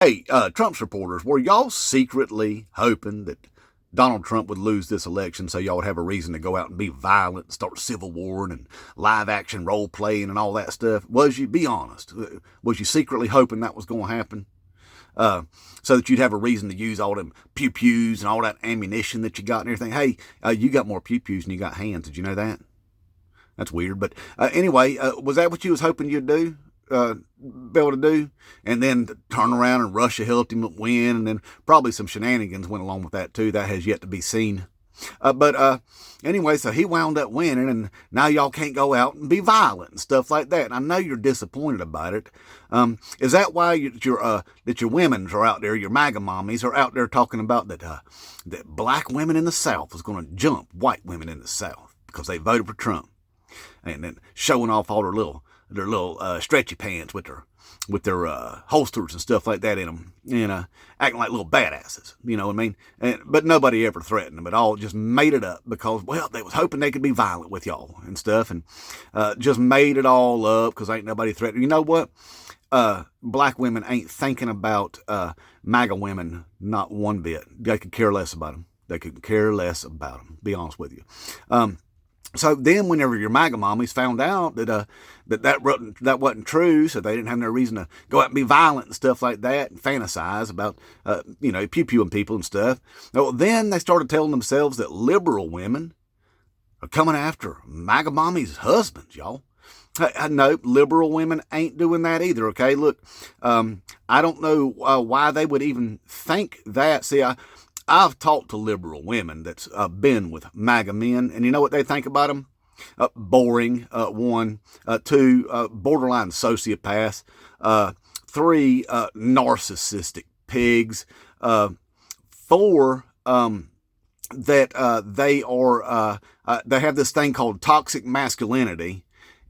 Hey, Trump supporters, were y'all secretly hoping that Donald Trump would lose this election so y'all would have a reason to go out and be violent and start civil war and live action role playing and all that stuff? Was you, be honest, was you secretly hoping that was going to happen? So that you'd have a reason to use all them pew-pews and all that ammunition that you got and everything. Hey, you got more pew-pews than you got hands. Did you know that? That's weird. But anyway, was that what you was hoping you'd do? Be able to do, and then turn around and Russia helped him win, and then probably some shenanigans went along with that too. That has yet to be seen. But anyway, so he wound up winning, and now y'all can't go out and be violent and stuff like that. And I know you're disappointed about it. Is that why that your women are out there, your MAGA mommies are out there talking about that black women in the South is going to jump white women in the South because they voted for Trump, and then showing off all their little stretchy pants with their holsters and stuff like that in them, and acting like little badasses, you know what I mean? But nobody ever threatened them at all, just made it up because, well, they was hoping they could be violent with y'all and stuff, and just made it all up because ain't nobody threatening. You know what? Black women ain't thinking about MAGA women not one bit. They could care less about them. They could care less about them, be honest with you. So then whenever your MAGA mommies found out that wasn't true, so they didn't have no reason to go out and be violent and stuff like that and fantasize about, pew-pewing people and stuff, well, then they started telling themselves that liberal women are coming after MAGA mommies' husbands, y'all. No, liberal women ain't doing that either, okay? Look, I don't know why they would even think that. See, I've talked to liberal women that's been with MAGA men, and you know what they think about them? Boring, one. Two, borderline sociopaths. Three, narcissistic pigs. Four, that they have this thing called toxic masculinity.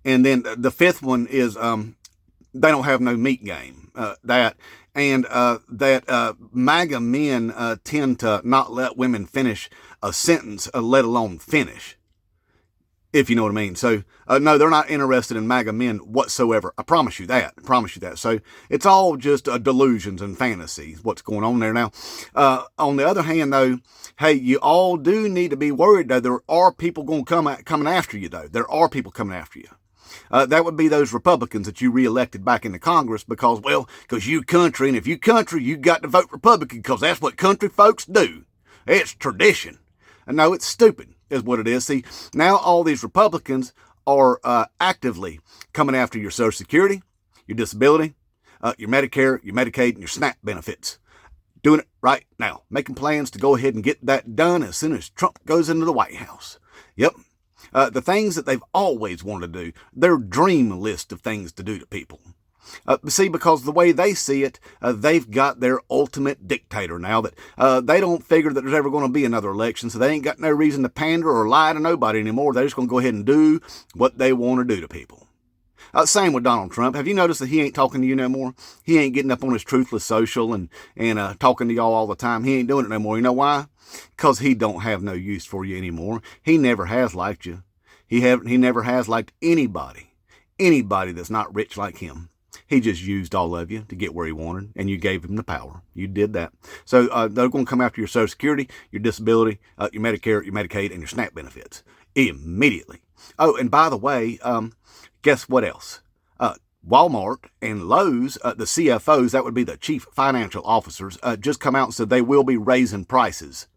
And then the fifth one is they don't have no meat game. That MAGA men tend to not let women finish a sentence, let alone finish, if you know what I mean. So, no, they're not interested in MAGA men whatsoever. I promise you that. So it's all just delusions and fantasies, what's going on there now. On the other hand, though, hey, you all do need to be worried, though. There are people coming after you, though. There are people coming after you. That would be those Republicans that you reelected back into Congress because you country, and if you country, you got to vote Republican because that's what country folks do. It's tradition. And no, it's stupid is what it is. See, now all these Republicans are actively coming after your Social Security, your disability, your Medicare, your Medicaid, and your SNAP benefits. Doing it right now. Making plans to go ahead and get that done as soon as Trump goes into the White House. Yep. The things that they've always wanted to do, their dream list of things to do to people. See, because the way they see it, they've got their ultimate dictator now that they don't figure that there's ever going to be another election, so they ain't got no reason to pander or lie to nobody anymore. They're just going to go ahead and do what they want to do to people. Same with Donald Trump. Have you noticed that he ain't talking to you no more? He ain't getting up on his Truthless Social and talking to y'all all the time. He ain't doing it no more. You know why? Because he don't have no use for you anymore. He never has liked you. He never has liked anybody that's not rich like him. He just used all of you to get where he wanted, and you gave him the power. You did that. So they're going to come after your Social Security, your disability, your Medicare, your Medicaid, and your SNAP benefits immediately. Oh, and by the way, guess what else? Walmart and Lowe's, the CFOs, that would be the chief financial officers, just come out and said they will be raising prices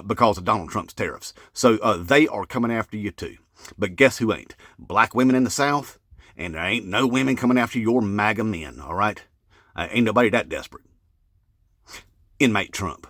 because of Donald Trump's tariffs. So they are coming after you too. But guess who ain't? Black women in the South, and there ain't no women coming after your MAGA men, all right? Ain't nobody that desperate. Inmate Trump.